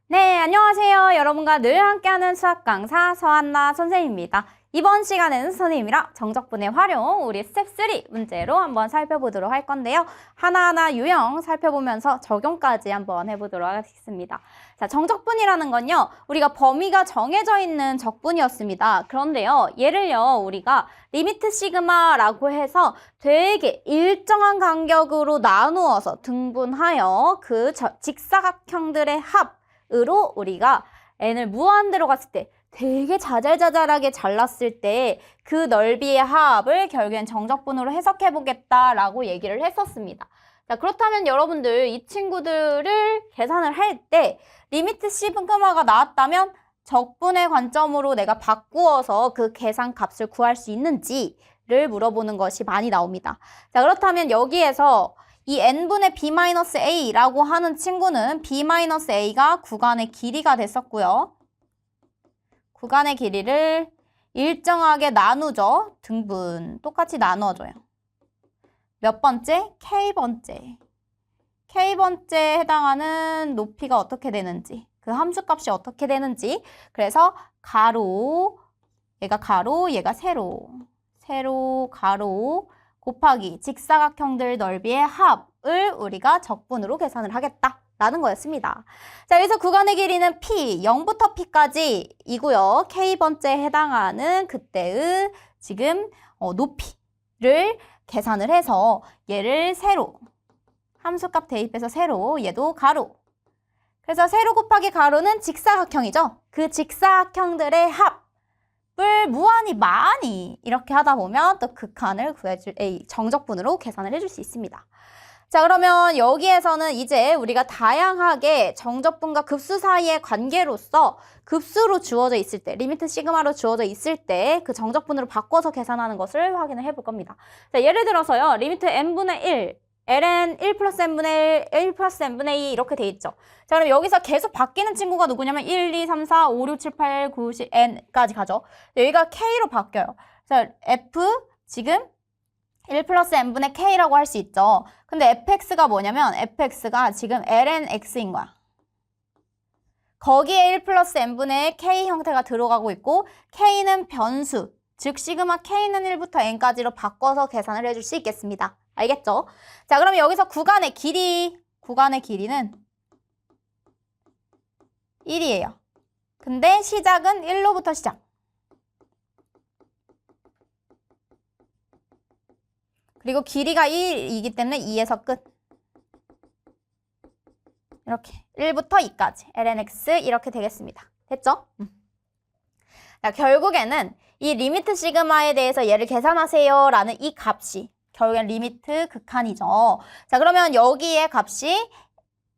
네, 안녕하세요. 여러분과 늘 함께하는 수학 강사 서한나 선생님입니다. 이번 시간에는 선생님이랑 정적분의 활용, 우리 스텝 3 문제로 한번 살펴보도록 할 건데요. 하나하나 유형 살펴보면서 적용까지 한번 해보도록 하겠습니다. 자, 정적분이라는 건요, 우리가 범위가 정해져 있는 적분이었습니다. 그런데요, 얘를요, 우리가 리미트 시그마라고 해서 되게 일정한 간격으로 나누어서 등분하여 그 직사각형들의 합으로 우리가 n을 무한대로 갔을 때 되게 자잘자잘하게 잘랐을 때 그 넓이의 합을 결국엔 정적분으로 해석해 보겠다라고 얘기를 했었습니다. 자, 그렇다면 여러분들 이 친구들을 계산을 할 때 리미트 시그마가 나왔다면 적분의 관점으로 내가 바꾸어서 그 계산 값을 구할 수 있는지를 물어보는 것이 많이 나옵니다. 자, 그렇다면 여기에서 이 n분의 b-a라고 하는 친구는 b-a가 구간의 길이가 됐었고요. 구간의 길이를 일정하게 나누죠. 등분. 똑같이 나누어줘요. 몇 번째? k번째. k번째에 해당하는 높이가 어떻게 되는지, 그 함수값이 어떻게 되는지. 그래서 가로, 얘가 가로, 얘가 세로. 세로, 가로, 곱하기 직사각형들 넓이의 합을 우리가 적분으로 계산을 하겠다라는 거였습니다. 자, 여기서 구간의 길이는 P, 0부터 P까지이고요. K번째에 해당하는 그때의 지금 높이를 계산을 해서 얘를 세로, 함수값 대입해서 세로, 얘도 가로. 그래서 세로 곱하기 가로는 직사각형이죠. 그 직사각형들의 합을 무한히 많이 이렇게 하다 보면 또 극한을 정적분으로 계산을 해줄 수 있습니다. 자, 그러면 여기에서는 이제 우리가 다양하게 정적분과 급수 사이의 관계로서 급수로 주어져 있을 때, 리미트 시그마로 주어져 있을 때 그 정적분으로 바꿔서 계산하는 것을 확인을 해볼 겁니다. 자, 예를 들어서요, 리미트 n분의 1, ln 1 플러스 n분의 1, 1 플러스 n분의 2 이렇게 돼 있죠. 자, 그럼 여기서 계속 바뀌는 친구가 누구냐면 1, 2, 3, 4, 5, 6, 7, 8, 9, 10, n까지 가죠. 여기가 k로 바뀌어요. 자, f 지금 1 플러스 n분의 k라고 할 수 있죠. 근데 fx가 뭐냐면 fx가 지금 ln x인 거야. 거기에 1 플러스 n분의 k 형태가 들어가고 있고 k는 변수, 즉 시그마 k는 1부터 n까지로 바꿔서 계산을 해줄 수 있겠습니다. 알겠죠? 자, 그러면 여기서 구간의 길이는 1이에요. 근데 시작은 1로부터 시작. 그리고 길이가 1이기 때문에 2에서 끝. 이렇게 1부터 2까지 lnx 이렇게 되겠습니다. 됐죠? 자, 결국에는 이 리미트 시그마에 대해서 얘를 계산하세요 라는 이 값이 결국엔 리미트 극한이죠. 자, 그러면 여기에 값이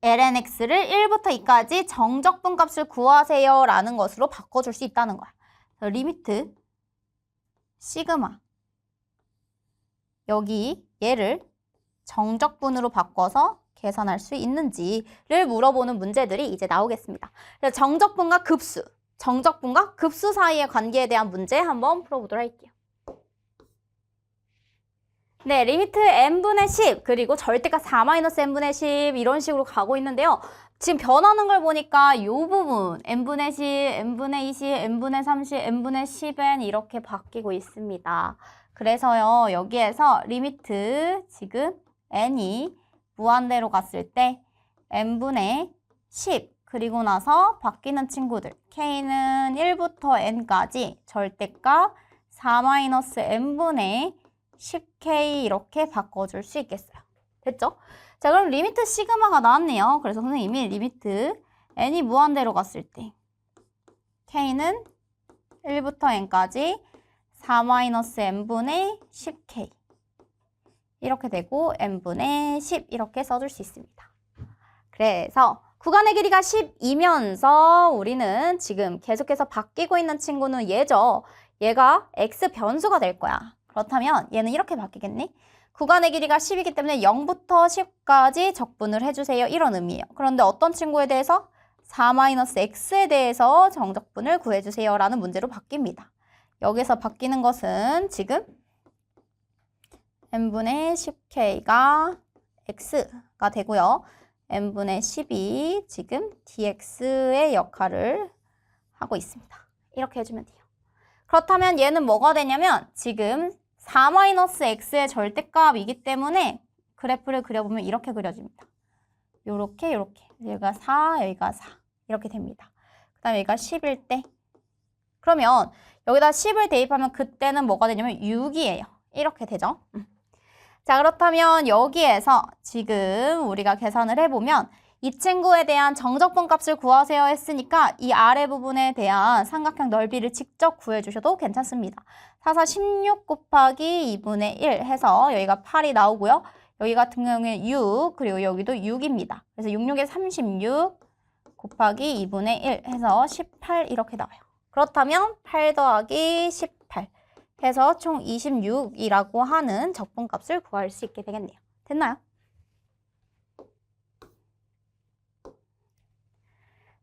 lnx를 1부터 2까지 정적분 값을 구하세요 라는 것으로 바꿔줄 수 있다는 거야. 리미트 시그마, 여기 얘를 정적분으로 바꿔서 계산할 수 있는지를 물어보는 문제들이 이제 나오겠습니다. 그래서 정적분과 급수 사이의 관계에 대한 문제 한번 풀어보도록 할게요. 네, 리미트 n분의 10 그리고 절대값 4-n분의 10 이런 식으로 가고 있는데요. 지금 변하는 걸 보니까 이 부분 n분의 10, n분의 20, n분의 30, n분의 10n 이렇게 바뀌고 있습니다. 그래서요, 여기에서 리미트 지금 n이 무한대로 갔을 때 n분의 10 그리고 나서 바뀌는 친구들 k는 1부터 n까지 절대값 4-n분의 10k 이렇게 바꿔줄 수 있겠어요. 됐죠? 자, 그럼 리미트 시그마가 나왔네요. 그래서 선생님이 리미트 n이 무한대로 갔을 때 k는 1부터 n까지 4-n분의 10k 이렇게 되고 n분의 10 이렇게 써줄 수 있습니다. 그래서 구간의 길이가 10이면서 우리는 지금 계속해서 바뀌고 있는 친구는 얘죠. 얘가 x 변수가 될 거야. 그렇다면 얘는 이렇게 바뀌겠니? 구간의 길이가 10이기 때문에 0부터 10까지 적분을 해주세요. 이런 의미예요. 그런데 어떤 친구에 대해서 4-x에 대해서 정적분을 구해주세요 라는 문제로 바뀝니다. 여기서 바뀌는 것은 지금 n분의 10k가 x가 되고요. n분의 10이 지금 dx의 역할을 하고 있습니다. 이렇게 해주면 돼요. 그렇다면 얘는 뭐가 되냐면 지금 4-x의 절대값이기 때문에 그래프를 그려보면 이렇게 그려집니다. 요렇게 여기가 4, 여기가 4 이렇게 됩니다. 그 다음에 여기가 10일 때 그러면 여기다 10을 대입하면 그때는 뭐가 되냐면 6이에요. 이렇게 되죠. 자, 그렇다면 여기에서 지금 우리가 계산을 해보면 이 친구에 대한 정적분 값을 구하세요 했으니까 이 아래 부분에 대한 삼각형 넓이를 직접 구해주셔도 괜찮습니다. 4, 4, 16 곱하기 2분의 1 해서 여기가 8이 나오고요. 여기 같은 경우에 6, 그리고 여기도 6입니다. 그래서 6, 6에 36 곱하기 2분의 1 해서 18 이렇게 나와요. 그렇다면 8 더하기 18 해서 총 26이라고 하는 적분값을 구할 수 있게 되겠네요. 됐나요?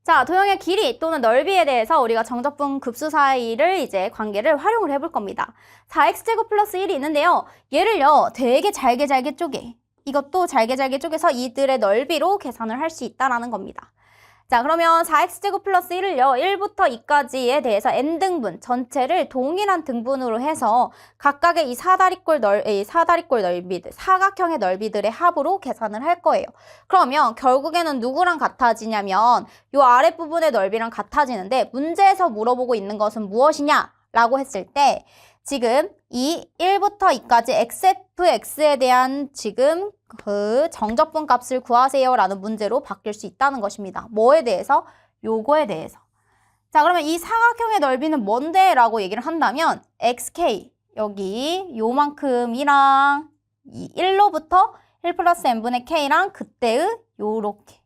자, 도형의 길이 또는 넓이에 대해서 우리가 정적분 급수 사이를 이제 관계를 활용을 해볼 겁니다. 4x제곱 플러스 1이 있는데요. 얘를요, 되게 잘게 쪼개. 이것도 잘게 쪼개서 이들의 넓이로 계산을 할 수 있다라는 겁니다. 자, 그러면 4x제곱 플러스 1을요, 1부터 2까지에 대해서 n등분 전체를 동일한 등분으로 해서 각각의 이 사다리꼴 넓이들, 사각형의 넓이들의 합으로 계산을 할 거예요. 그러면 결국에는 누구랑 같아지냐면 이 아랫부분의 넓이랑 같아지는데 문제에서 물어보고 있는 것은 무엇이냐라고 했을 때 지금 이 1부터 2까지 xfx에 대한 지금 그 정적분 값을 구하세요 라는 문제로 바뀔 수 있다는 것입니다. 뭐에 대해서? 요거에 대해서. 자, 그러면 이 사각형의 넓이는 뭔데? 라고 얘기를 한다면 xk, 여기 요만큼이랑 이 1로부터 1 플러스 n분의 k랑 그때의 요렇게.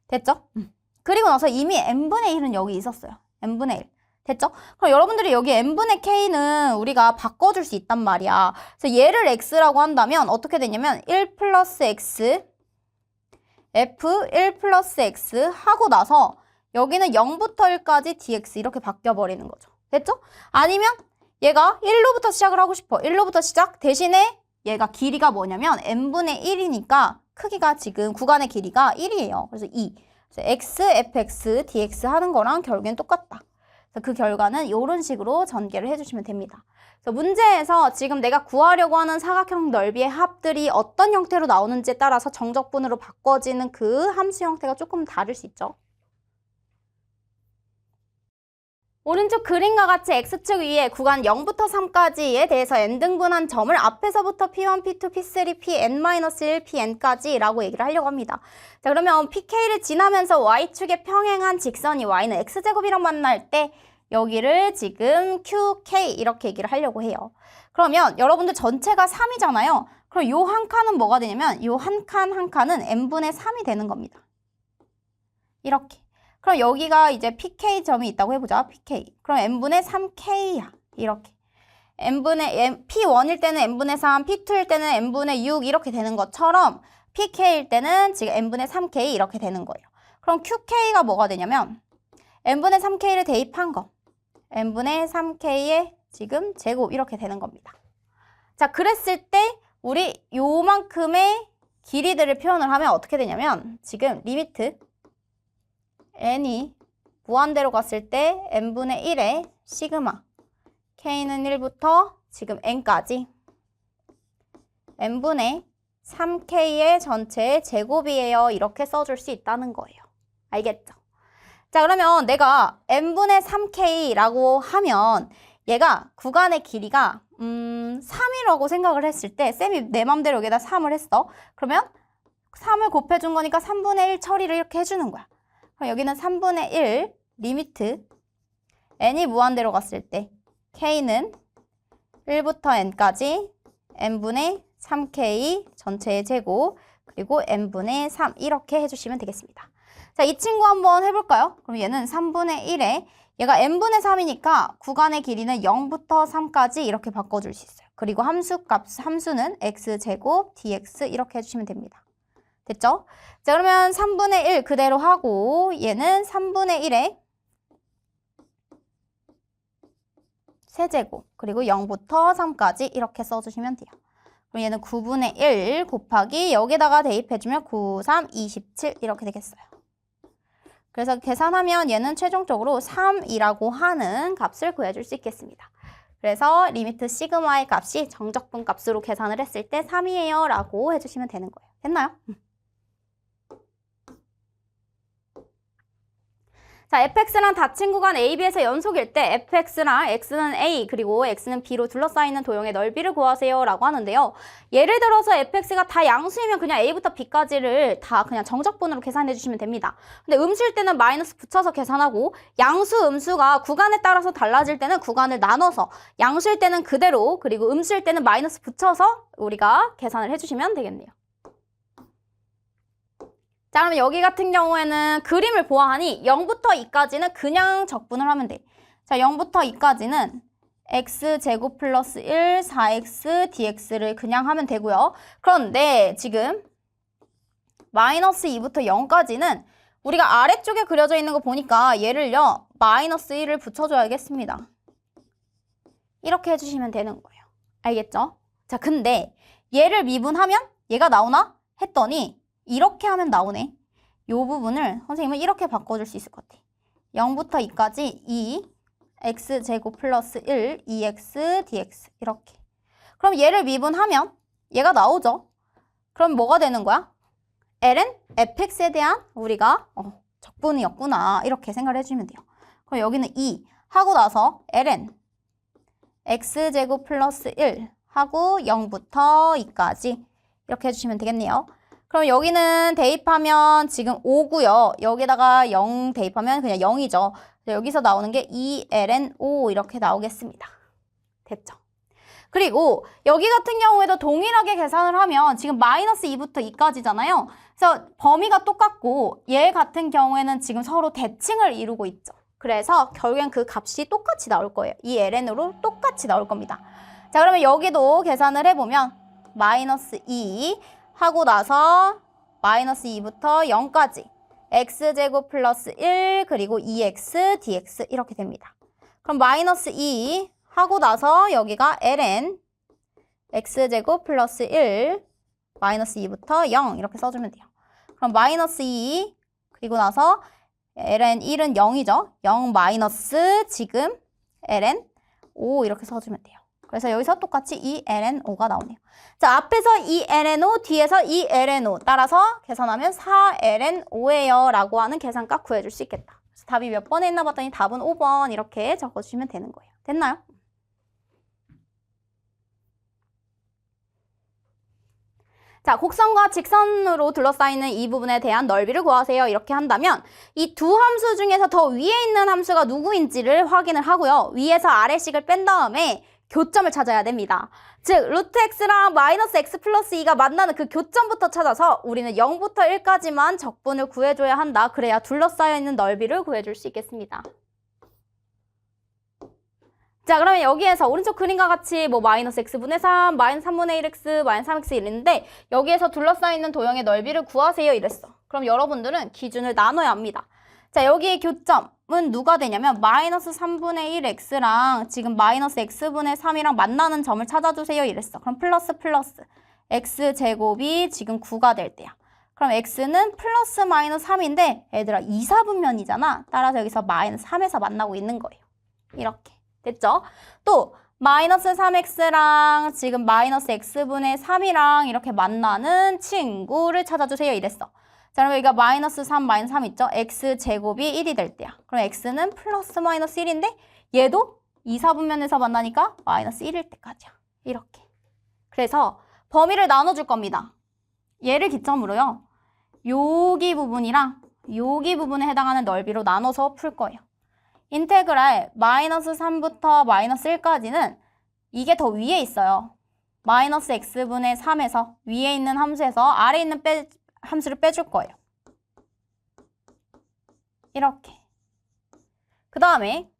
됐죠? 그리고 나서 이미 n분의 1은 여기 있었어요. n분의 1. 됐죠? 그럼 여러분들이 여기 n분의 k는 우리가 바꿔줄 수 있단 말이야. 그래서 얘를 x라고 한다면 어떻게 되냐면 1 플러스 x, f 1 플러스 x 하고 나서 여기는 0부터 1까지 dx 이렇게 바뀌어버리는 거죠. 됐죠? 아니면 얘가 1로부터 시작을 하고 싶어. 1로부터 시작 대신에 얘가 길이가 뭐냐면 n분의 1이니까 크기가 지금 구간의 길이가 1이에요. 그래서 2. 그래서 x, fx, dx 하는 거랑 결국엔 똑같다. 그 결과는 이런 식으로 전개를 해주시면 됩니다. 그래서 문제에서 지금 내가 구하려고 하는 사각형 넓이의 합들이 어떤 형태로 나오는지에 따라서 정적분으로 바꿔지는 그 함수 형태가 조금 다를 수 있죠. 오른쪽 그림과 같이 x축 위에 구간 0부터 3까지에 대해서 n등분한 점을 앞에서부터 p1, p2, p3, pn-1, pn까지 라고 얘기를 하려고 합니다. 자, 그러면 pk를 지나면서 y축에 평행한 직선이 y는 x제곱이랑 만날 때 여기를 지금 qk 이렇게 얘기를 하려고 해요. 그러면 여러분들 전체가 3이잖아요. 그럼 요 한 칸은 뭐가 되냐면 요 한 칸은 n분의 3이 되는 겁니다. 이렇게. 그럼 여기가 이제 pk 점이 있다고 해보자. pk. 그럼 n분의 3k야. 이렇게. p1일 때는 n분의 3, p2일 때는 n분의 6 이렇게 되는 것처럼 pk일 때는 지금 n분의 3k 이렇게 되는 거예요. 그럼 qk가 뭐가 되냐면 n분의 3k를 대입한 거. n분의 3k의 지금 제곱 이렇게 되는 겁니다. 자, 그랬을 때 우리 요만큼의 길이들을 표현을 하면 어떻게 되냐면 지금 리미트 n이 무한대로 갔을 때 n분의 1의 시그마 k는 1부터 지금 n까지 n분의 3k의 전체의 제곱이에요. 이렇게 써줄 수 있다는 거예요. 알겠죠? 자, 그러면 내가 n분의 3k라고 하면 얘가 구간의 길이가 3이라고 생각을 했을 때 쌤이 내 맘대로 여기다 3을 했어. 그러면 3을 곱해준 거니까 3분의 1 처리를 이렇게 해주는 거야. 그럼 여기는 3분의 1 리미트 n이 무한대로 갔을 때 k는 1부터 n까지 n분의 3k 전체의 제곱 그리고 n분의 3 이렇게 해주시면 되겠습니다. 자, 이 친구 한번 해볼까요? 그럼 얘는 3분의 1에 얘가 n분의 3이니까 구간의 길이는 0부터 3까지 이렇게 바꿔줄 수 있어요. 그리고 함수는 x제곱 dx 이렇게 해주시면 됩니다. 됐죠? 자, 그러면 3분의 1 그대로 하고 얘는 3분의 1에 세제곱 그리고 0부터 3까지 이렇게 써주시면 돼요. 그럼 얘는 9분의 1 곱하기 여기다가 대입해주면 9, 3, 27 이렇게 되겠어요. 그래서 계산하면 얘는 최종적으로 3이라고 하는 값을 구해줄 수 있겠습니다. 그래서 리미트 시그마의 값이 정적분 값으로 계산을 했을 때 3이에요 라고 해주시면 되는 거예요. 됐나요? 자, fx랑 닫힌 구간 AB에서 연속일 때 fx랑 x는 a 그리고 x는 b로 둘러싸이는 도형의 넓이를 구하세요 라고 하는데요. 예를 들어서 fx가 다 양수이면 그냥 a부터 b까지를 다 그냥 정적분으로 계산해 주시면 됩니다. 근데 음수일 때는 마이너스 붙여서 계산하고 양수, 음수가 구간에 따라서 달라질 때는 구간을 나눠서 양수일 때는 그대로 그리고 음수일 때는 마이너스 붙여서 우리가 계산을 해주시면 되겠네요. 자, 그러면 여기 같은 경우에는 그림을 보아하니 0부터 2까지는 그냥 적분을 하면 돼. 자, 0부터 2까지는 x제곱 플러스 1, 4x dx를 그냥 하면 되고요. 그런데 지금 마이너스 2부터 0까지는 우리가 아래쪽에 그려져 있는 거 보니까 얘를요, 마이너스 1을 붙여줘야겠습니다. 이렇게 해주시면 되는 거예요. 알겠죠? 자, 근데 얘를 미분하면 얘가 나오나? 했더니 이렇게 하면 나오네. 이 부분을 선생님은 이렇게 바꿔줄 수 있을 것 같아. 0부터 2까지 2, x제곱 플러스 1, 2x dx 이렇게. 그럼 얘를 미분하면 얘가 나오죠. 그럼 뭐가 되는 거야? ln fx에 대한 우리가 적분이었구나 이렇게 생각을 해주면 돼요. 그럼 여기는 2 하고 나서 ln x제곱 플러스 1 하고 0부터 2까지 이렇게 해주시면 되겠네요. 그럼 여기는 대입하면 지금 5고요. 여기다가 0 대입하면 그냥 0이죠. 여기서 나오는 게 2ln5 이렇게 나오겠습니다. 됐죠? 그리고 여기 같은 경우에도 동일하게 계산을 하면 지금 마이너스 2부터 2까지잖아요. 그래서 범위가 똑같고 얘 같은 경우에는 지금 서로 대칭을 이루고 있죠. 그래서 결국엔 그 값이 똑같이 나올 거예요. 이 ln으로 똑같이 나올 겁니다. 자, 그러면 여기도 계산을 해보면 마이너스 2 하고 나서 마이너스 2부터 0까지 x제곱 플러스 1 그리고 2x dx 이렇게 됩니다. 그럼 마이너스 2 하고 나서 여기가 ln x제곱 플러스 1 마이너스 2부터 0 이렇게 써주면 돼요. 그럼 마이너스 2 그리고 나서 ln 1은 0이죠. 0 마이너스 지금 ln 5 이렇게 써주면 돼요. 그래서 여기서 똑같이 2ln5가 나오네요. 자, 앞에서 2ln5, 뒤에서 2ln5 따라서 계산하면 4ln5예요 라고 하는 계산값 구해줄 수 있겠다. 그래서 답이 몇 번에 있나 봤더니 답은 5번 이렇게 적어주시면 되는 거예요. 됐나요? 자, 곡선과 직선으로 둘러싸이는 이 부분에 대한 넓이를 구하세요. 이렇게 한다면 이 두 함수 중에서 더 위에 있는 함수가 누구인지를 확인을 하고요. 위에서 아래식을 뺀 다음에 교점을 찾아야 됩니다. 즉, 루트 x랑 마이너스 x 플러스 2가 만나는 그 교점부터 찾아서 우리는 0부터 1까지만 적분을 구해줘야 한다. 그래야 둘러싸여 있는 넓이를 구해줄 수 있겠습니다. 자, 그러면 여기에서 오른쪽 그림과 같이 뭐 마이너스 x분의 3, 마이너스 3분의 1x, 마이너스 3x 이랬는데 여기에서 둘러싸여 있는 도형의 넓이를 구하세요 이랬어. 그럼 여러분들은 기준을 나눠야 합니다. 자, 여기의 교점은 누가 되냐면 마이너스 3분의 1x랑 지금 마이너스 x분의 3이랑 만나는 점을 찾아주세요 이랬어. 그럼 플러스 x제곱이 지금 9가 될 때야. 그럼 x는 플러스 마이너스 3인데 얘들아 2, 4분면이잖아. 따라서 여기서 마이너스 3에서 만나고 있는 거예요. 이렇게. 됐죠? 또 마이너스 3x랑 지금 마이너스 x분의 3이랑 이렇게 만나는 친구를 찾아주세요 이랬어. 자, 그럼 여기가 마이너스 3, 마이너스 3 있죠? x제곱이 1이 될 때야. 그럼 x는 플러스 마이너스 1인데 얘도 2, 4분면에서 만나니까 마이너스 1일 때까지야. 이렇게. 그래서 범위를 나눠줄 겁니다. 얘를 기점으로요. 여기 부분이랑 여기 부분에 해당하는 넓이로 나눠서 풀 거예요. 인테그랄 마이너스 3부터 마이너스 1까지는 이게 더 위에 있어요. 마이너스 x분의 3에서 위에 있는 함수에서 아래에 있는 함수를 빼줄 거예요. 이렇게. 그 다음에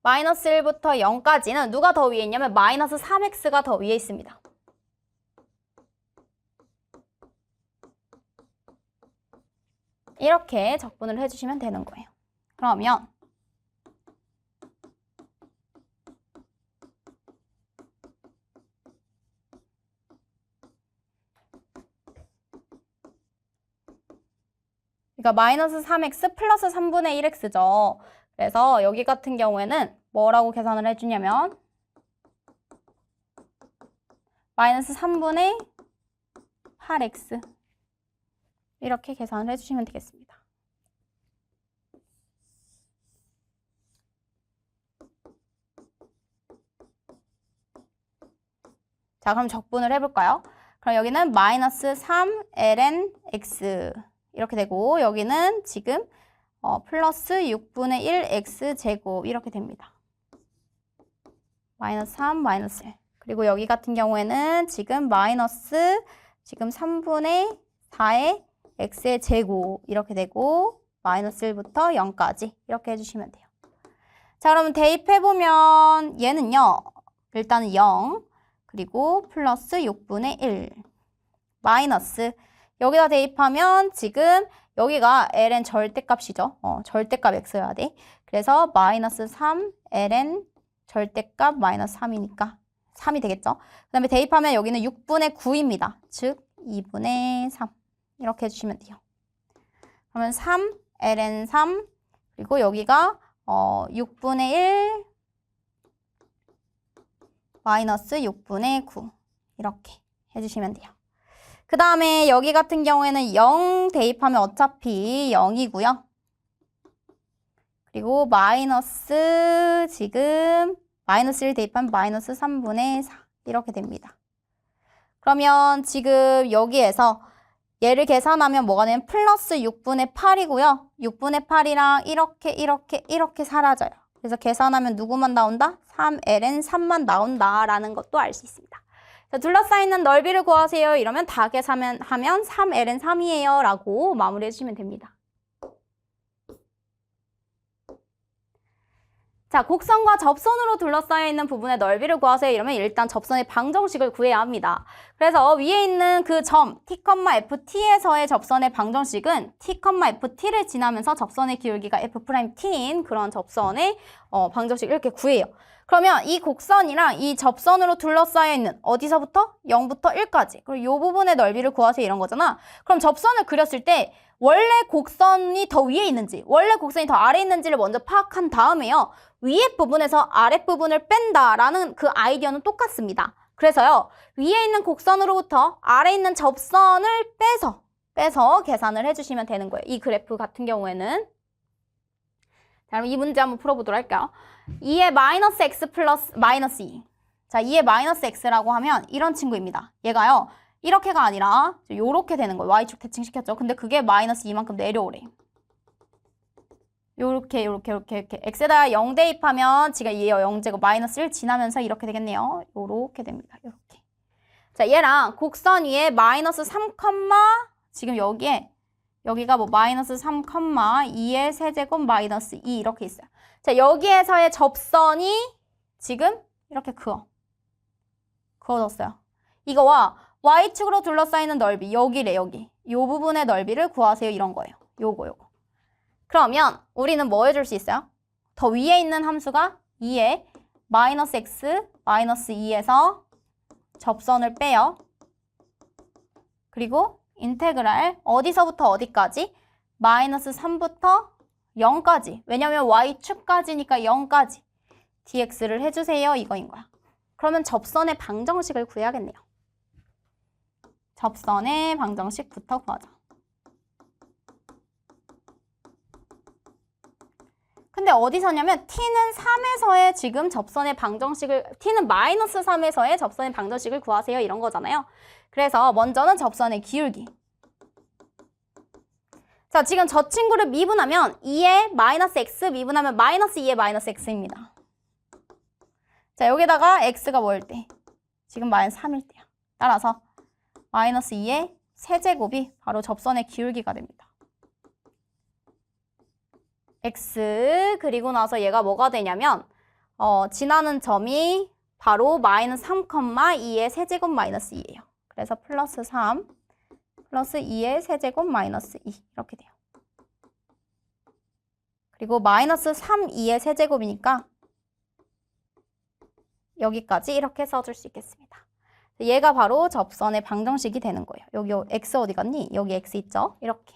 마이너스 1부터 0까지는 누가 더 위에 있냐면 마이너스 3x가 더 위에 있습니다. 이렇게 적분을 해주시면 되는 거예요. 그러면 그러니까 마이너스 3x 플러스 3분의 1x죠. 그래서 여기 같은 경우에는 뭐라고 계산을 해주냐면 마이너스 3분의 8x 이렇게 계산을 해주시면 되겠습니다. 자, 그럼 적분을 해볼까요? 그럼 여기는 마이너스 3ln x 이렇게 되고 여기는 지금 플러스 6분의 1 x제곱 이렇게 됩니다. 마이너스 3 마이너스 1. 그리고 여기 같은 경우에는 지금 마이너스 지금 3분의 4의 x의 제곱 이렇게 되고 마이너스 1부터 0까지 이렇게 해주시면 돼요. 자, 그러면 대입해보면 얘는요. 일단은 0 그리고 플러스 6분의 1 마이너스 여기다 대입하면 지금 여기가 ln 절대값이죠. 절대값 x여야 돼. 그래서 마이너스 3 ln 절대값 마이너스 3이니까 3이 되겠죠. 그 다음에 대입하면 여기는 6분의 9입니다. 즉 2분의 3 이렇게 해주시면 돼요. 그러면 3 ln 3 그리고 여기가 6분의 1 마이너스 6분의 9 이렇게 해주시면 돼요. 그 다음에 여기 같은 경우에는 0 대입하면 어차피 0이고요. 그리고 마이너스 지금 마이너스 1 대입하면 마이너스 3분의 4 이렇게 됩니다. 그러면 지금 여기에서 얘를 계산하면 뭐가 되면 플러스 6분의 8이고요. 6분의 8이랑 이렇게 사라져요. 그래서 계산하면 누구만 나온다? 3ln 3만 나온다라는 것도 알 수 있습니다. 자, 둘러싸이는 넓이를 구하세요. 이러면 다 계산하면 3ln 3이에요 라고 마무리해 주시면 됩니다. 자, 곡선과 접선으로 둘러싸여 있는 부분의 넓이를 구하세요. 이러면 일단 접선의 방정식을 구해야 합니다. 그래서 위에 있는 그 점 t, ft에서의 접선의 방정식은 t, ft를 지나면서 접선의 기울기가 f't인 그런 접선의 방정식 이렇게 구해요. 그러면 이 곡선이랑 이 접선으로 둘러싸여 있는 어디서부터? 0부터 1까지. 그리고 이 부분의 넓이를 구하세요 이런 거잖아. 그럼 접선을 그렸을 때 원래 곡선이 더 위에 있는지 원래 곡선이 더 아래에 있는지를 먼저 파악한 다음에요. 위에 부분에서 아랫 부분을 뺀다라는 그 아이디어는 똑같습니다. 그래서요. 위에 있는 곡선으로부터 아래에 있는 접선을 빼서 계산을 해주시면 되는 거예요. 이 그래프 같은 경우에는. 자, 그럼 이 문제 한번 풀어보도록 할게요. 2의 마이너스 x 플러스 마이너스 2. 자, 2의 마이너스 x라고 하면 이런 친구입니다. 얘가요. 이렇게가 아니라 요렇게 되는 거예요. y축 대칭시켰죠. 근데 그게 마이너스 2만큼 내려오래. 요렇게 x에다가 0 대입하면 지가 얘요 0제곱 마이너스 1 지나면서 이렇게 되겠네요. 요렇게 됩니다. 요렇게. 자, 얘랑 곡선 위에 마이너스 3, 지금 여기가 뭐 마이너스 3, 2의 세제곱 마이너스 2 이렇게 있어요. 자, 여기에서의 접선이 지금 이렇게 그어졌어요. 이거와 y축으로 둘러싸이는 넓이 여기래 여기. 요 부분의 넓이를 구하세요 이런 거예요. 요거. 그러면 우리는 뭐 해줄 수 있어요? 더 위에 있는 함수가 2의 마이너스 x 마이너스 2에서 접선을 빼요. 그리고 인테그랄 어디서부터 어디까지? 마이너스 3부터 0까지. 왜냐면 y축까지니까 0까지. dx를 해주세요. 이거인 거야. 그러면 접선의 방정식을 구해야겠네요. 접선의 방정식부터 구하자. 근데 어디서냐면 t는 3에서의 지금 접선의 방정식을 t는 마이너스 3에서의 접선의 방정식을 구하세요. 이런 거잖아요. 그래서 먼저는 접선의 기울기. 자, 지금 저 친구를 미분하면 2의 마이너스 x 미분하면 마이너스 2의 마이너스 x입니다. 자, 여기다가 x가 뭐일 때? 지금 마이너스 3일 때야. 따라서 마이너스 2의 세제곱이 바로 접선의 기울기가 됩니다. x 그리고 나서 얘가 뭐가 되냐면 지나는 점이 바로 마이너스 3, 2의 세제곱 마이너스 2예요. 그래서 플러스 3 플러스 2의 세제곱 마이너스 2 이렇게 돼요. 그리고 마이너스 3, 2의 세제곱이니까 여기까지 이렇게 써줄 수 있겠습니다. 얘가 바로 접선의 방정식이 되는 거예요. 여기 x 어디 갔니? 여기 x 있죠? 이렇게.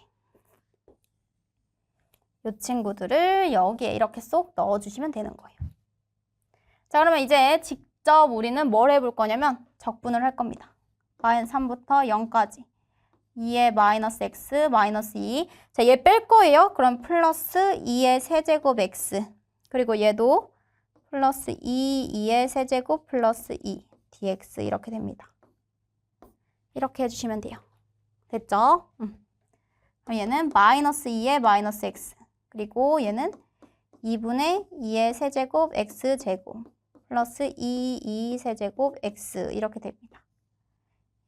이 친구들을 여기에 이렇게 쏙 넣어주시면 되는 거예요. 자, 그러면 이제 직접 우리는 뭘 해볼 거냐면 적분을 할 겁니다. 마이너스 3부터 0까지. 2의 마이너스 x 마이너스 2. 자, 얘 뺄 거예요. 그럼 플러스 2의 세제곱 x. 그리고 얘도 플러스 2의 세제곱 플러스 2 dx 이렇게 됩니다. 이렇게 해주시면 돼요. 됐죠? 그럼 얘는 마이너스 2의 마이너스 x. 그리고 얘는 2분의 2의 세제곱 x제곱 플러스 2 세제곱 x 이렇게 됩니다.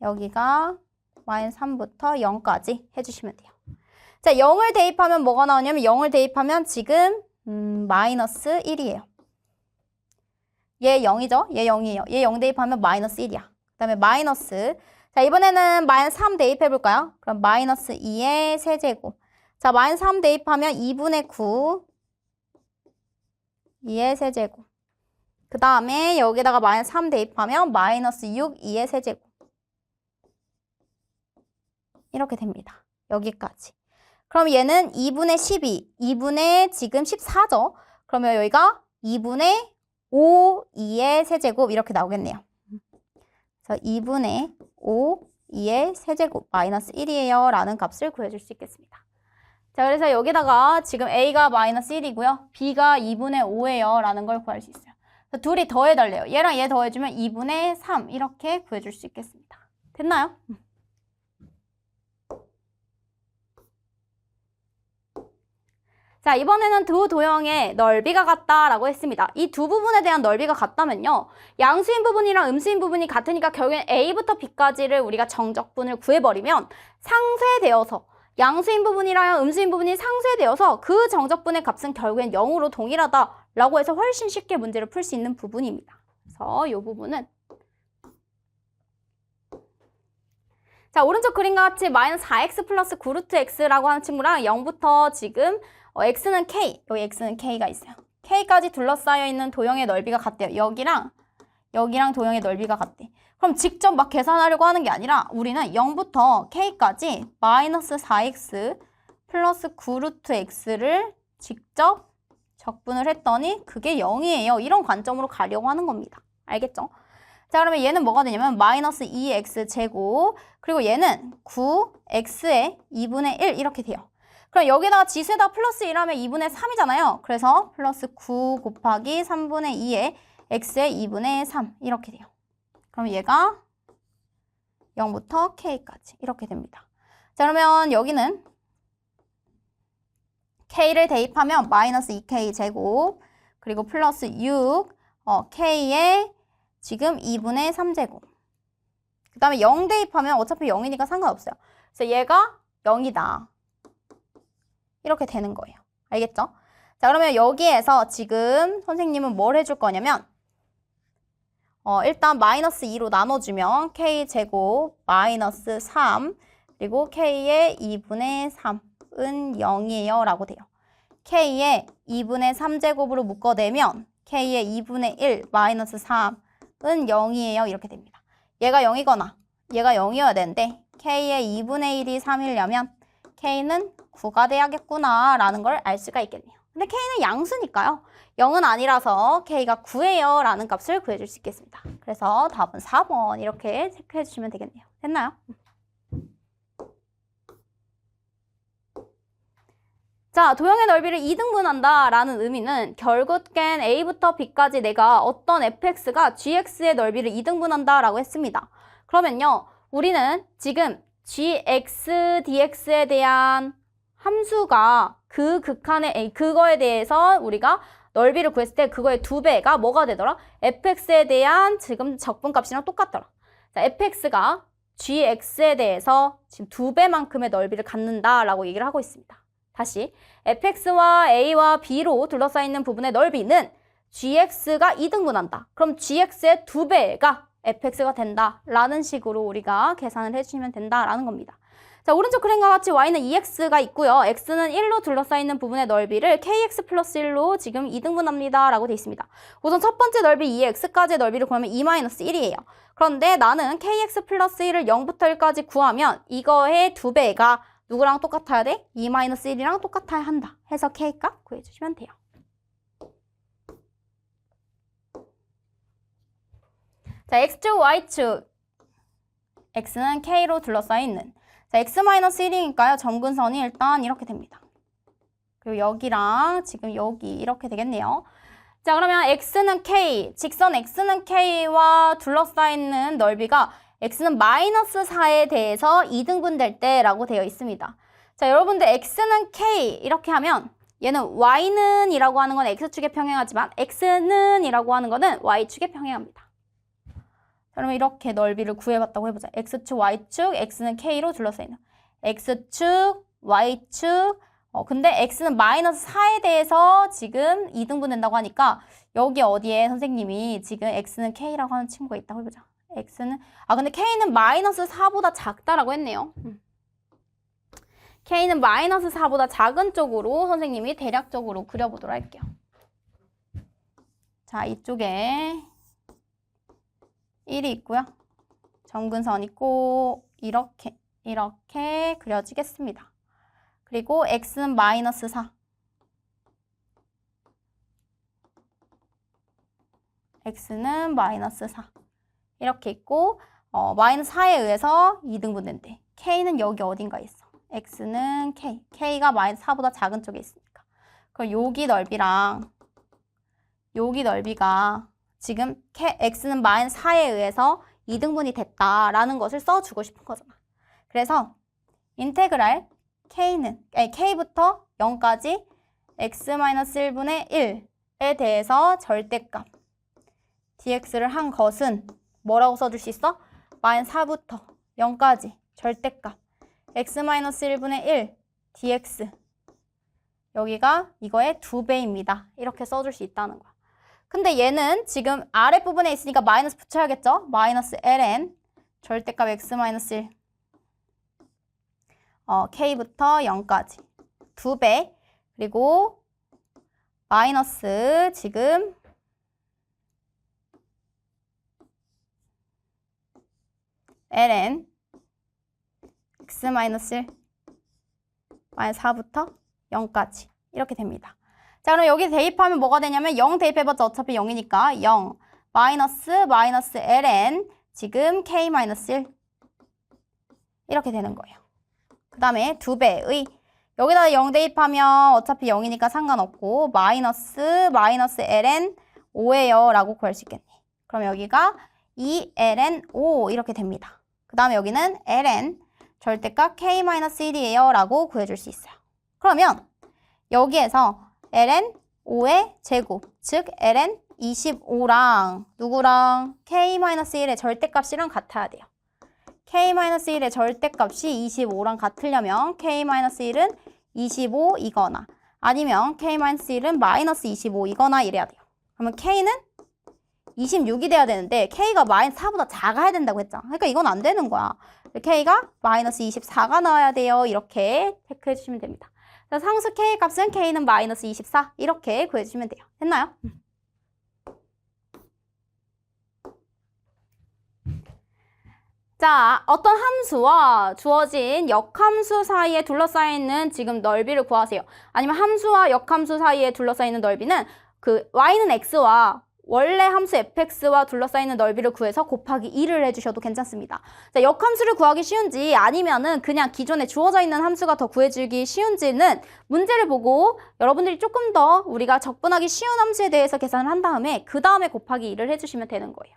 여기가 마이너스 3부터 0까지 해주시면 돼요. 자, 0을 대입하면 뭐가 나오냐면 0을 대입하면 지금 마이너스 1이에요. 얘 0이죠? 얘 0이에요. 얘 0 대입하면 마이너스 1이야. 그 다음에 마이너스. 자, 이번에는 마이너스 3 대입해볼까요? 그럼 마이너스 2의 세제곱. 자, 마이너스 3 대입하면 2분의 9 2의 세제곱. 그 다음에 여기다가 마이너스 3 대입하면 마이너스 6 2의 세제곱. 이렇게 됩니다. 여기까지. 그럼 얘는 2분의 12, 2분의 지금 14죠? 그러면 여기가 2분의 5 2의 세제곱 이렇게 나오겠네요. 그래서 2분의 5 2의 세제곱 마이너스 1이에요 라는 값을 구해줄 수 있겠습니다. 자, 그래서 여기다가 지금 A가 마이너스 1이고요. B가 2분의 5예요 라는 걸 구할 수 있어요. 그래서 둘이 더해달래요. 얘랑 얘 더해주면 2분의 3 이렇게 구해줄 수 있겠습니다. 됐나요? 자, 이번에는 두 도형의 넓이가 같다라고 했습니다. 이 두 부분에 대한 넓이가 같다면요. 양수인 부분이랑 음수인 부분이 같으니까 결국엔 A부터 B까지를 우리가 정적분을 구해버리면 상쇄되어서 양수인 부분이랑 음수인 부분이 상쇄되어서 그 정적분의 값은 결국엔 0으로 동일하다라고 해서 훨씬 쉽게 문제를 풀 수 있는 부분입니다. 그래서 이 부분은 자, 오른쪽 그림과 같이 마이너스 4x 플러스 9루트 x라고 하는 친구랑 0부터 지금 x는 k, 여기 x는 k가 있어요. k까지 둘러싸여 있는 도형의 넓이가 같대요. 여기랑 도형의 넓이가 같대. 그럼 직접 막 계산하려고 하는 게 아니라 우리는 0부터 k까지 마이너스 4x 플러스 9루트 x를 직접 적분을 했더니 그게 0이에요. 이런 관점으로 가려고 하는 겁니다. 알겠죠? 자, 그러면 얘는 뭐가 되냐면 마이너스 2x 제곱 그리고 얘는 9x의 2분의 1 이렇게 돼요. 그럼 여기다가 지수에다 플러스 1하면 2분의 3이잖아요. 그래서 플러스 9 곱하기 3분의 2에 x의 2분의 3 이렇게 돼요. 그럼 얘가 0부터 k까지 이렇게 됩니다. 자, 그러면 여기는 k를 대입하면 마이너스 2k 제곱 그리고 플러스 6 k의 지금 2분의 3제곱 그 다음에 0 대입하면 어차피 0이니까 상관없어요. 그래서 얘가 0이다. 이렇게 되는 거예요. 알겠죠? 자, 그러면 여기에서 지금 선생님은 뭘 해줄 거냐면 일단 마이너스 2로 나눠주면 k제곱 마이너스 3 그리고 k의 2분의 3은 0이에요 라고 돼요. k의 2분의 3제곱으로 묶어내면 k의 2분의 1 마이너스 3은 0이에요 이렇게 됩니다. 얘가 0이거나 얘가 0이어야 되는데 k의 2분의 1이 3이려면 k는 9가 돼야겠구나 라는 걸 알 수가 있겠네요. 근데 k는 양수니까요. 0은 아니라서 k가 9예요 라는 값을 구해줄 수 있겠습니다. 그래서 답은 4번 이렇게 체크해 주시면 되겠네요. 됐나요? 자, 도형의 넓이를 2등분한다 라는 의미는 결국엔 A부터 B까지 내가 어떤 fx가 gx의 넓이를 2등분한다 라고 했습니다. 그러면요, 우리는 지금 gx, dx에 대한 함수가 그 극한의 그거에 대해서 우리가 넓이를 구했을 때 그거의 2배가 뭐가 되더라? fx에 대한 지금 적분값이랑 똑같더라. 자, fx가 gx에 대해서 지금 2배만큼의 넓이를 갖는다라고 얘기를 하고 있습니다. 다시 fx와 a와 b로 둘러싸여 부분의 넓이는 gx가 2등분한다. 그럼 gx의 2배가 fx가 된다라는 식으로 우리가 계산을 해주시면 된다라는 겁니다. 자, 오른쪽 그림과 같이 y는 2x가 있고요. x는 1로 둘러싸여 부분의 넓이를 kx 플러스 1로 지금 2등분합니다 라고 되어 있습니다. 우선 첫 번째 넓이 2x까지의 넓이를 구하면 2-1이에요. 그런데 나는 kx 플러스 1을 0부터 1까지 구하면 이거의 2배가 누구랑 똑같아야 돼? 2-1이랑 똑같아야 한다. 해서 K값 구해주시면 돼요. 자, X축, Y축. X는 K로 둘러싸여 있는. 자, X-1이니까요. 점근선이 일단 이렇게 됩니다. 그리고 여기랑 지금 여기 이렇게 되겠네요. 자, 그러면 X는 K, 직선 X는 K와 둘러싸여 있는 넓이가 X는 -4에 대해서 2등분 될 때라고 되어 있습니다. 자, 여러분들 X는 K 이렇게 하면 얘는 Y는 이라고 하는 건 X축에 평행하지만 X는 이라고 하는 거는 Y축에 평행합니다. 그러면 이렇게 넓이를 구해봤다고 해보자. X축, Y축, X는 K로 둘러싸여 있는. X축, Y축, 근데 X는 -4에 대해서 지금 2등분 된다고 하니까 여기 어디에 선생님이 지금 X는 K라고 하는 친구가 있다고 해보자. X는, 근데 K는 -4보다 작다라고 했네요. K는 -4보다 작은 쪽으로 선생님이 대략적으로 그려보도록 할게요. 자, 이쪽에 1이 있고요. 점근선 있고 이렇게 그려지겠습니다. 그리고 X는 -4. X는 -4. 이렇게 있고 -4에 의해서 2등분 된대. K는 여기 어딘가에 있어. X는 K. K가 -4보다 작은 쪽에 있으니까. 그럼 여기 넓이랑 여기 넓이가 지금 X는 -4에 의해서 2등분이 됐다라는 것을 써주고 싶은 거잖아. 그래서 인테그랄 K부터 0까지 X-1분의 1에 대해서 절대값 dx를 한 것은 뭐라고 써줄 수 있어? -4부터 0까지 절대값 X-1분의 1 dx 여기가 이거의 2배입니다. 이렇게 써줄 수 있다는 거야. 근데 얘는 지금 아랫부분에 있으니까 마이너스 붙여야겠죠? -ln 절대값 x-1 k부터 0까지 2배 그리고 마이너스 지금 ln x-1 -4부터 0까지 이렇게 됩니다. 자, 그럼 여기 대입하면 뭐가 되냐면 0 대입해봤자 어차피 0이니까 0 마이너스 ln 지금 k-1 이렇게 되는 거예요. 그 다음에 2배의 여기다 0 대입하면 어차피 0이니까 상관없고 마이너스 ln 5예요 라고 구할 수 있겠네. 그럼 여기가 2ln 5 이렇게 됩니다. 그 다음에 여기는 ln 절대값 k-1이에요 라고 구해줄 수 있어요. 그러면 여기에서 ln 5의 제곱, 즉 ln 25랑 누구랑 k-1의 절대값이랑 같아야 돼요. k-1의 절대값이 25랑 같으려면 k-1은 25이거나 아니면 k-1은 마이너스 25이거나 이래야 돼요. 그러면 k는 26이 돼야 되는데 k가 -4보다 작아야 된다고 했잖아. 그러니까 이건 안 되는 거야. k가 마이너스 24가 나와야 돼요. 이렇게 체크해 주시면 됩니다. 상수 k 값은 k는 마이너스 24 이렇게 구해주시면 돼요. 됐나요? 자, 어떤 함수와 주어진 역함수 사이에 둘러싸여 있는 지금 넓이를 구하세요. 아니면 함수와 역함수 사이에 둘러싸여 있는 넓이는 그 y는 x와 원래 함수 fx와 둘러싸여 있는 넓이를 구해서 곱하기 2를 해주셔도 괜찮습니다. 자, 역함수를 구하기 쉬운지 아니면은 그냥 기존에 주어져 있는 함수가 더 구해주기 쉬운지는 문제를 보고 여러분들이 조금 더 우리가 접근하기 쉬운 함수에 대해서 계산을 한 다음에 그 다음에 곱하기 2를 해주시면 되는 거예요.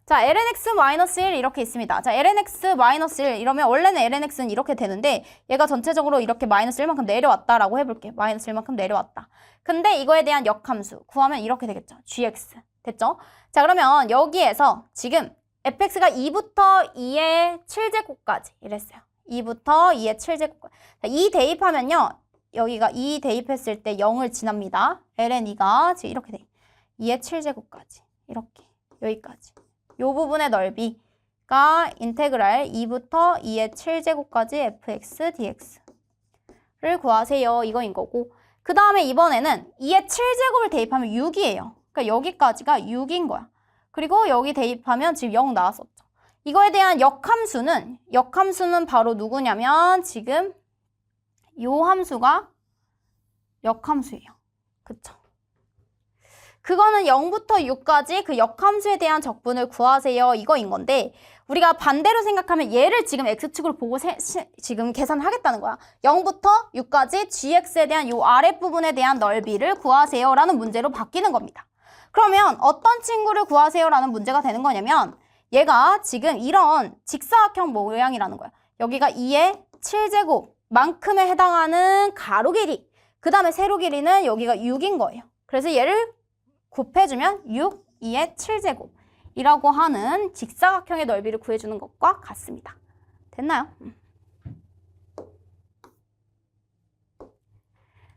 자, lnx-1 이렇게 있습니다. 자, lnx-1 이러면 원래는 lnx는 이렇게 되는데 얘가 전체적으로 이렇게 -1만큼 내려왔다라고 해볼게. -1만큼 내려왔다. 근데 이거에 대한 역함수 구하면 이렇게 되겠죠. gx. 됐죠? 자, 그러면 여기에서 지금 fx가 2부터 2의 7제곱까지 이랬어요. 2부터 2의 7제곱까지. 자, 2 대입하면요. 여기가 2 대입했을 때 0을 지납니다. ln2가 지금 이렇게 돼. 2의 7제곱까지. 이렇게. 여기까지. 요 부분의 넓이가 인테그랄 2부터 2의 7제곱까지 fx dx를 구하세요. 이거인 거고. 그 다음에 이번에는 2의 7제곱을 대입하면 6이에요. 그러니까 여기까지가 6인 거야. 그리고 여기 대입하면 지금 0 나왔었죠. 이거에 대한 역함수는 바로 누구냐면 지금 요 함수가 역함수예요. 그쵸? 그거는 0부터 6까지 그 역함수에 대한 적분을 구하세요. 이거인 건데 우리가 반대로 생각하면 얘를 지금 x축으로 보고 지금 계산하겠다는 거야. 0부터 6까지 gx에 대한 요 아랫부분에 대한 넓이를 구하세요 라는 문제로 바뀌는 겁니다. 그러면 어떤 친구를 구하세요 라는 문제가 되는 거냐면 얘가 지금 이런 직사각형 모양이라는 거야. 여기가 2의 7제곱만큼에 해당하는 가로 길이, 그 다음에 세로 길이는 여기가 6인 거예요. 그래서 얘를 곱해주면 6, 2의 7제곱이라고 하는 직사각형의 넓이를 구해주는 것과 같습니다. 됐나요?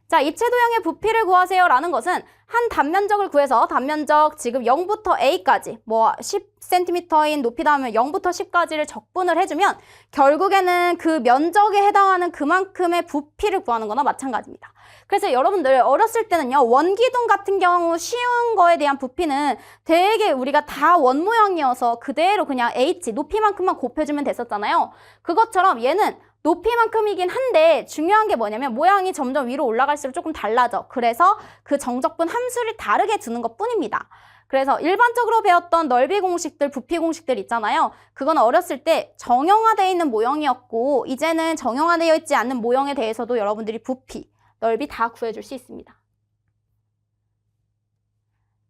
자, 입체도형의 부피를 구하세요 라는 것은 한 단면적을 구해서 단면적 지금 0부터 a까지 뭐 10cm인 높이 닿으면 0부터 10까지를 적분을 해주면 결국에는 그 면적에 해당하는 그만큼의 부피를 구하는 거나 마찬가지입니다. 그래서 여러분들 어렸을 때는요, 원기둥 같은 경우 쉬운 거에 대한 부피는 되게 우리가 다 원 모양이어서 그대로 그냥 h 높이만큼만 곱해주면 됐었잖아요. 그것처럼 얘는 높이만큼이긴 한데 중요한 게 뭐냐면 모양이 점점 위로 올라갈수록 조금 달라져. 그래서 그 정적분 함수를 다르게 두는 것 뿐입니다. 그래서 일반적으로 배웠던 넓이 공식들, 부피 공식들 있잖아요. 그건 어렸을 때 정형화되어 있는 모형이었고 이제는 정형화되어 있지 않는 모형에 대해서도 여러분들이 부피, 넓이 다 구해줄 수 있습니다.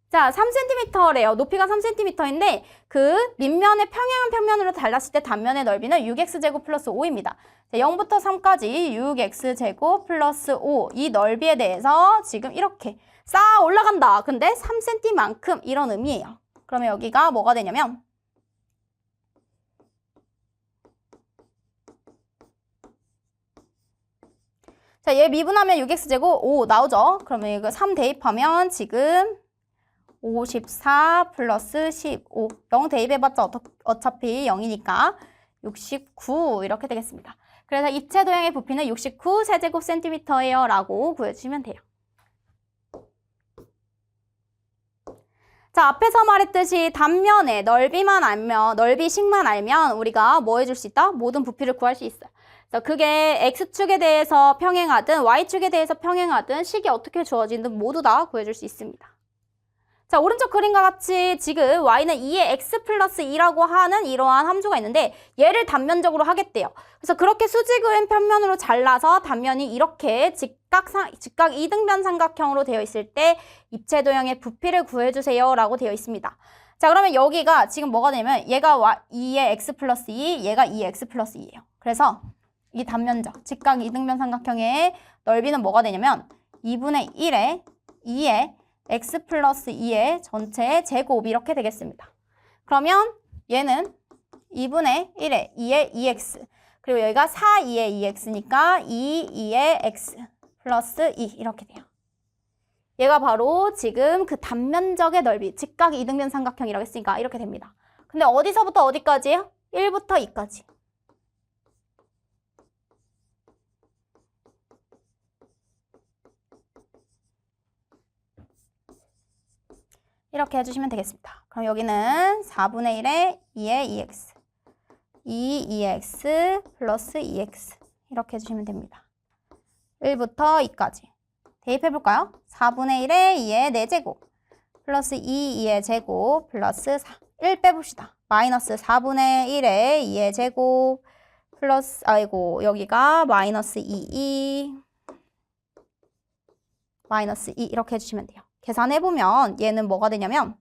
자, 3cm래요. 높이가 3cm인데 그 밑면의 평행한 평면으로 달랐을 때 단면의 넓이는 6x제곱 플러스 5입니다. 자, 0부터 3까지 6x제곱 플러스 5 이 넓이에 대해서 지금 이렇게 쌓아 올라간다. 근데 3cm만큼 이런 의미예요. 그러면 여기가 뭐가 되냐면 자, 얘 미분하면 6x제곱 5 나오죠? 그러면 이거 3 대입하면 지금 54 플러스 15. 0 대입해봤자 어차피 0이니까 69 이렇게 되겠습니다. 그래서 입체도형의 부피는 69 세제곱 센티미터예요 라고 구해주시면 돼요. 자, 앞에서 말했듯이 단면의 넓이식만 알면 우리가 뭐 해줄 수 있다? 모든 부피를 구할 수 있어요. 그래서 그게 X축에 대해서 평행하든 Y축에 대해서 평행하든 식이 어떻게 주어지든 모두 다 구해줄 수 있습니다. 자, 오른쪽 그림과 같이 지금 y는 2의 x 플러스 2라고 하는 이러한 함수가 있는데 얘를 단면적으로 하겠대요. 그래서 그렇게 수직은 편면으로 잘라서 단면이 이렇게 직각 이등변 삼각형으로 되어 있을 때 입체도형의 부피를 구해주세요 라고 되어 있습니다. 자, 그러면 여기가 지금 뭐가 되냐면 얘가 2의 x 플러스 2, 얘가 2의 x 플러스 2예요. 그래서 이 단면적 직각 이등변 삼각형의 넓이는 뭐가 되냐면 2분의 1에 2의 x 플러스 2의 전체 제곱 이렇게 되겠습니다. 그러면 얘는 2분의 1에 2의 2x 그리고 여기가 4, 2의 2x니까 2, 2의 x 플러스 2 이렇게 돼요. 얘가 바로 지금 그 단면적의 넓이 직각 이등변 삼각형이라고 했으니까 이렇게 됩니다. 근데 어디서부터 어디까지예요? 1부터 2까지. 이렇게 해주시면 되겠습니다. 그럼 여기는 4분의 1에 2의 2x 2x 플러스 2x 이렇게 해주시면 됩니다. 1부터 2까지 대입해볼까요? 4분의 1에 2의 4제곱 플러스 2의 제곱 플러스 4 1 빼봅시다. 마이너스 4분의 1에 2의 제곱 플러스 여기가 마이너스 2 이렇게 해주시면 돼요. 계산해보면 얘는 뭐가 되냐면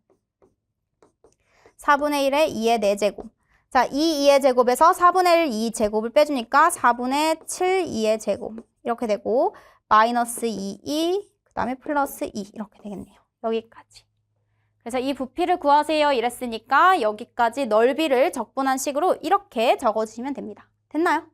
4분의 1에 2의 4제곱 자, 2의 제곱에서 4분의 1 2제곱을 빼주니까 4분의 7 2의 제곱 이렇게 되고 마이너스 2, 그 다음에 플러스 2 이렇게 되겠네요. 여기까지. 그래서 이 부피를 구하세요 이랬으니까 여기까지 넓이를 적분한 식으로 이렇게 적어주시면 됩니다. 됐나요?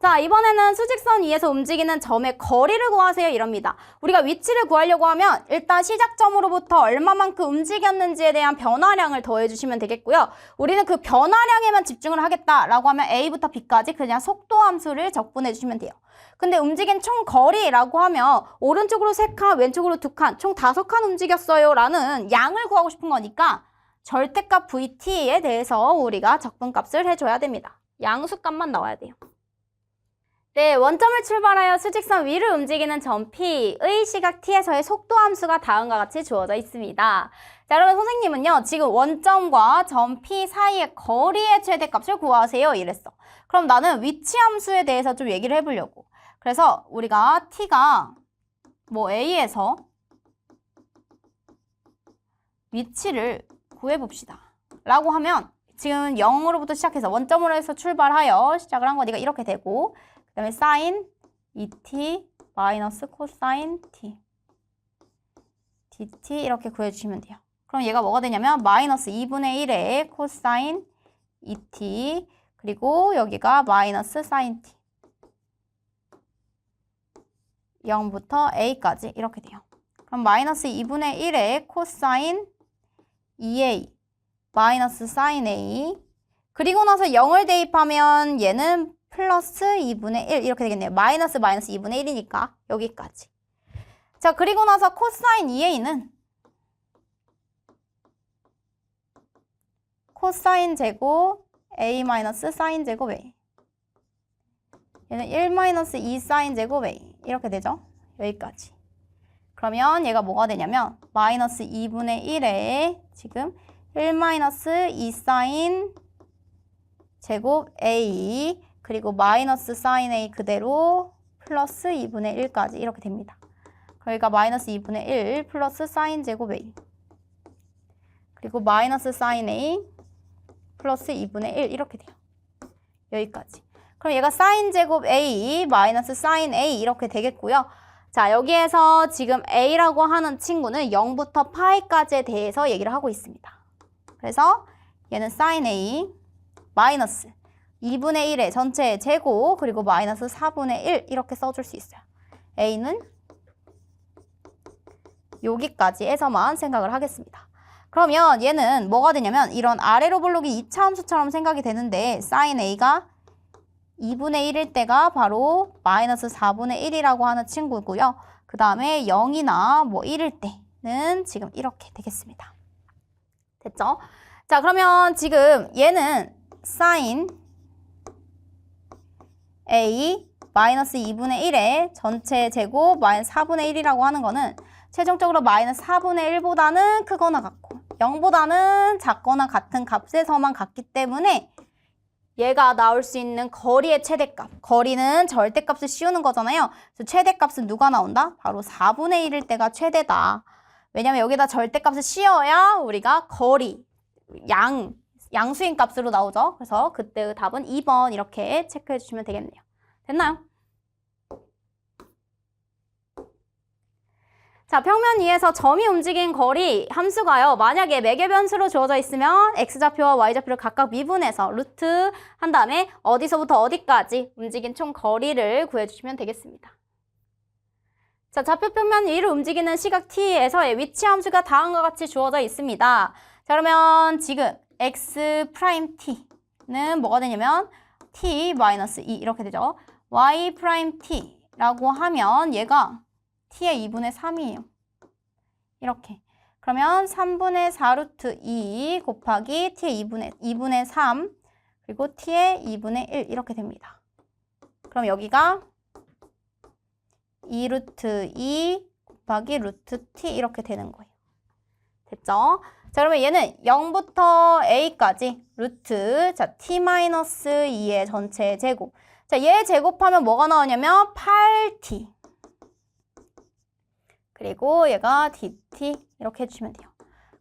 자, 자, 이번에는 수직선 위에서 움직이는 점의 거리를 구하세요 이럽니다. 우리가 위치를 구하려고 하면 일단 시작점으로부터 얼마만큼 움직였는지에 대한 변화량을 더해주시면 되겠고요. 우리는 그 변화량에만 집중을 하겠다라고 하면 A부터 B까지 그냥 속도 함수를 적분해주시면 돼요. 근데 움직인 총 거리라고 하면 오른쪽으로 3칸, 왼쪽으로 2칸, 총 5칸 움직였어요 라는 양을 구하고 싶은 거니까 절대값 VT에 대해서 우리가 적분값을 해줘야 됩니다. 양수값만 나와야 돼요. 네, 원점을 출발하여 수직선 위를 움직이는 점 P의 시각 T에서의 속도 함수가 다음과 같이 주어져 있습니다. 자, 여러분 선생님은요, 지금 원점과 점 P 사이의 거리의 최대값을 구하세요 이랬어. 그럼 나는 위치 함수에 대해서 좀 얘기를 해보려고. 그래서 우리가 T가 뭐 A에서 위치를 구해봅시다. 라고 하면 지금 0으로부터 시작해서 원점으로 해서 출발하여 시작을 한 거니까 이렇게 되고 그 다음에 사인 2t 마이너스 코사인 t dt 이렇게 구해주시면 돼요. 그럼 얘가 뭐가 되냐면 마이너스 2분의 1의 코사인 2t 그리고 여기가 마이너스 사인 t 0부터 a까지 이렇게 돼요. 그럼 마이너스 2분의 1의 코사인 2a 마이너스 사인 a 그리고 나서 0을 대입하면 얘는 플러스 2분의 1 이렇게 되겠네요. 마이너스 2분의 1이니까 여기까지. 자, 그리고 나서 코사인 2a는 코사인 제곱 a 마이너스 사인 제곱 a 얘는 1 마이너스 2 사인 제곱 a 이렇게 되죠. 여기까지. 그러면 얘가 뭐가 되냐면 마이너스 2분의 1에 지금 1 마이너스 2 사인 제곱 a 그리고 마이너스 사인 a 그대로 플러스 2분의 1까지 이렇게 됩니다. 그러니까 마이너스 2분의 1 플러스 사인 제곱 a 그리고 마이너스 사인 a 플러스 2분의 1 이렇게 돼요. 여기까지. 그럼 얘가 사인 제곱 a 마이너스 사인 a 이렇게 되겠고요. 자, 여기에서 지금 a라고 하는 친구는 0부터 파이까지에 대해서 얘기를 하고 있습니다. 그래서 얘는 사인 a 마이너스 2분의 1의 전체 제곱 그리고 마이너스 4분의 1 이렇게 써줄 수 있어요. a는 여기까지에서만 생각을 하겠습니다. 그러면 얘는 뭐가 되냐면 이런 아래로 볼록이 2차 함수처럼 생각이 되는데 sin a가 2분의 1일 때가 바로 마이너스 4분의 1이라고 하는 친구고요. 그 다음에 0이나 뭐 1일 때는 지금 이렇게 되겠습니다. 됐죠? 자, 그러면 지금 얘는 sin a 마이너스 2분의 1의 전체 제곱 마이너스 4분의 1이라고 하는 거는 최종적으로 마이너스 4분의 1보다는 크거나 같고 0보다는 작거나 같은 값에서만 같기 때문에 얘가 나올 수 있는 거리의 최대값. 거리는 절대값을 씌우는 거잖아요. 그래서 최대값은 누가 나온다? 바로 4분의 1일 때가 최대다. 왜냐면 여기다 절대값을 씌워야 우리가 거리, 양수인 값으로 나오죠. 그래서 그때의 답은 2번 이렇게 체크해 주시면 되겠네요. 됐나요? 자, 평면 위에서 점이 움직인 거리 함수가요. 만약에 매개 변수로 주어져 있으면 x좌표와 y좌표를 각각 미분해서 루트 한 다음에 어디서부터 어디까지 움직인 총 거리를 구해주시면 되겠습니다. 자, 좌표 평면 위를 움직이는 시각 t에서의 위치 함수가 다음과 같이 주어져 있습니다. 자, 그러면 지금 x 프라임 t는 뭐가 되냐면 t 마이너스 2 이렇게 되죠. y 프라임 t라고 하면 얘가 t의 2분의 3이에요. 이렇게. 그러면 3분의 4 루트 2 곱하기 t의 2분의 3 그리고 t의 2분의 1 이렇게 됩니다. 그럼 여기가 2 루트 2 곱하기 루트 t 이렇게 되는 거예요. 됐죠? 자, 그러면 얘는 0부터 a까지 루트 자 t-2의 전체 제곱. 자, 얘 제곱하면 뭐가 나오냐면 8t 그리고 얘가 dt 이렇게 해주시면 돼요.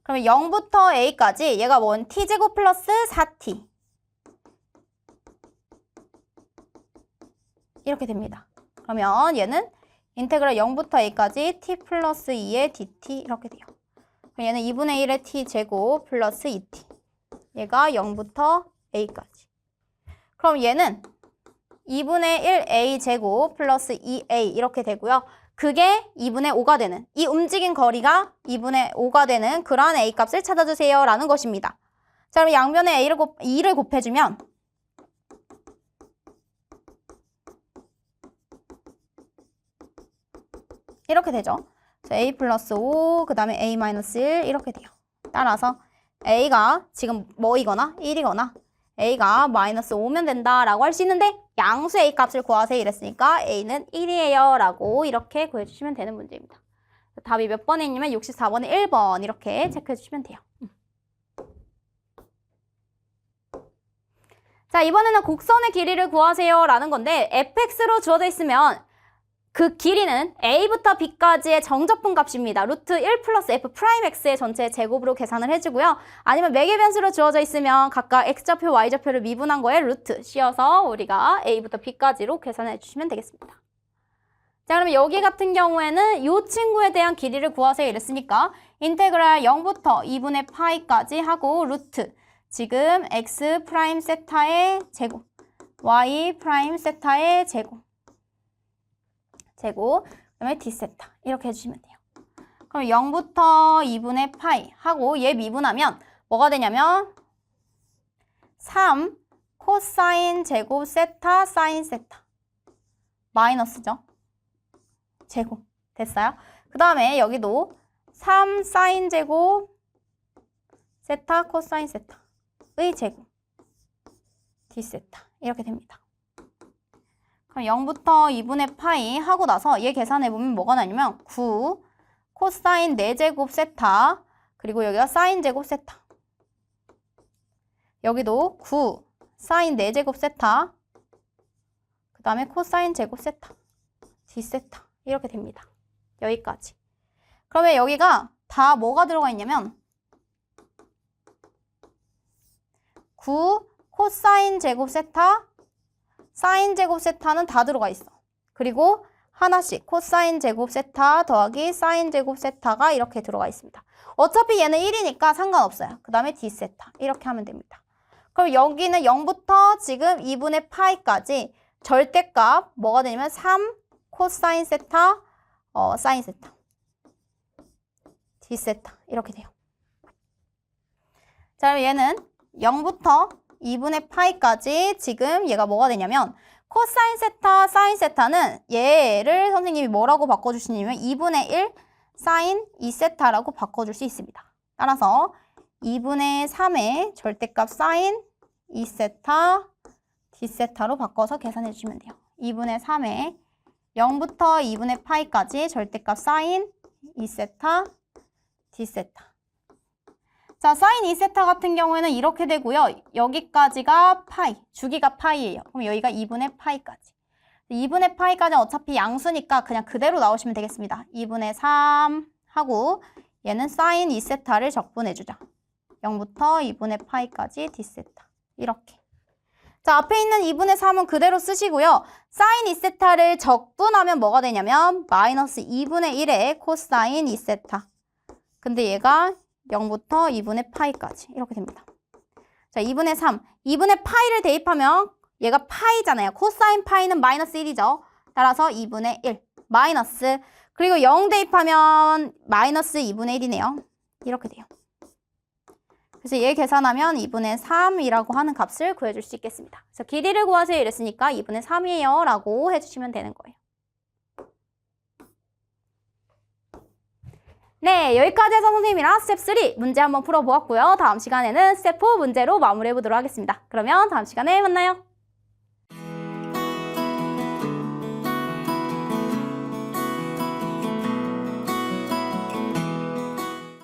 그러면 0부터 a까지 얘가 뭔 t제곱 플러스 4t 이렇게 됩니다. 그러면 얘는 인테그랄 0부터 a까지 t 플러스 2의 dt 이렇게 돼요. 얘는 2분의 1의 t제곱 플러스 2t 얘가 0부터 a까지. 그럼 얘는 2분의 1a 제곱 플러스 2a 이렇게 되고요. 그게 2분의 5가 되는, 이 움직인 거리가 2분의 5가 되는 그러한 a 값을 찾아주세요 라는 것입니다. 자, 그럼 양변에 2를 곱해주면 이렇게 되죠. a 플러스 5, 그 다음에 a 마이너스 1 이렇게 돼요. 따라서 a가 지금 뭐이거나 1이거나 a가 마이너스 5면 된다라고 할 수 있는데 양수 a 값을 구하세요 이랬으니까 a는 1이에요 라고 이렇게 구해주시면 되는 문제입니다. 답이 몇 번에 있냐면 64번에 1번 이렇게 체크해 주시면 돼요. 자, 이번에는 곡선의 길이를 구하세요 라는 건데 fx로 주어져 있으면 그 길이는 a부터 b까지의 정적분 값입니다. 루트 1 플러스 f 프라임 x의 전체 제곱으로 계산을 해주고요. 아니면 매개 변수로 주어져 있으면 각각 x좌표, y좌표를 미분한 거에 루트 씌워서 우리가 a부터 b까지로 계산해 주시면 되겠습니다. 자, 그러면 여기 같은 경우에는 이 친구에 대한 길이를 구하세요 이랬으니까 인테그랄 0부터 2분의 파이까지 하고 루트 지금 x 프라임 세타의 제곱, y 프라임 세타의 제곱, 그다음에 d세타 이렇게 해주시면 돼요. 그럼 0부터 2분의 파이 하고 얘 미분하면 뭐가 되냐면 3 코사인 제곱 세타 사인 세타 마이너스죠. 제곱 됐어요? 그 다음에 여기도 3 사인 제곱 세타 코사인 세타의 제곱 d세타 이렇게 됩니다. 그럼 0부터 2분의 파이 하고 나서 얘 계산해보면 뭐가 나냐면 9 코사인 4제곱 세타 그리고 여기가 사인 제곱 세타 여기도 9 사인 4제곱 세타 그 다음에 코사인 제곱 세타 d세타 이렇게 됩니다. 여기까지. 그러면 여기가 다 뭐가 들어가 있냐면 9 코사인 제곱 세타 사인 제곱 세타는 다 들어가 있어. 그리고 하나씩 코사인 제곱 세타 더하기 사인 제곱 세타가 이렇게 들어가 있습니다. 어차피 얘는 1이니까 상관없어요. 그 다음에 d세타 이렇게 하면 됩니다. 그럼 여기는 0부터 지금 2분의 파이까지 절대값 뭐가 되냐면 3 코사인 세타 사인 세타 d세타 이렇게 돼요. 자, 그럼 얘는 0부터 2분의 파이까지 지금 얘가 뭐가 되냐면 코사인 세타, 사인 세타는 얘를 선생님이 뭐라고 바꿔주시냐면 2분의 1 사인 2세타라고 바꿔줄 수 있습니다. 따라서 2분의 3의 절대값 사인 2세타 d세타로 바꿔서 계산해 주시면 돼요. 2분의 3의 0부터 2분의 파이까지 절대값 사인 2세타 d세타. 자, 사인 2세타 같은 경우에는 이렇게 되고요. 여기까지가 파이, 주기가 파이예요. 그럼 여기가 2분의 파이까지. 2분의 파이까지는 어차피 양수니까 그냥 그대로 나오시면 되겠습니다. 2분의 3 하고 얘는 사인 2세타를 적분해주자. 0부터 2분의 파이까지 d세타. 이렇게. 자, 앞에 있는 2분의 3은 그대로 쓰시고요. 사인 2세타를 적분하면 뭐가 되냐면 마이너스 2분의 1의 코사인 2세타. 근데 얘가 0부터 2분의 파이까지 이렇게 됩니다. 자, 2분의 3. 2분의 파이를 대입하면 얘가 파이잖아요. 코사인 파이는 마이너스 1이죠. 따라서 2분의 1 마이너스 그리고 0 대입하면 마이너스 2분의 1이네요. 이렇게 돼요. 그래서 얘 계산하면 2분의 3이라고 하는 값을 구해줄 수 있겠습니다. 그래서 길이를 구하세요 이랬으니까 2분의 3이에요 라고 해주시면 되는 거예요. 네, 여기까지 해서 선생님이랑 스텝 3 문제 한번 풀어보았고요. 다음 시간에는 스텝 4 문제로 마무리해보도록 하겠습니다. 그러면 다음 시간에 만나요.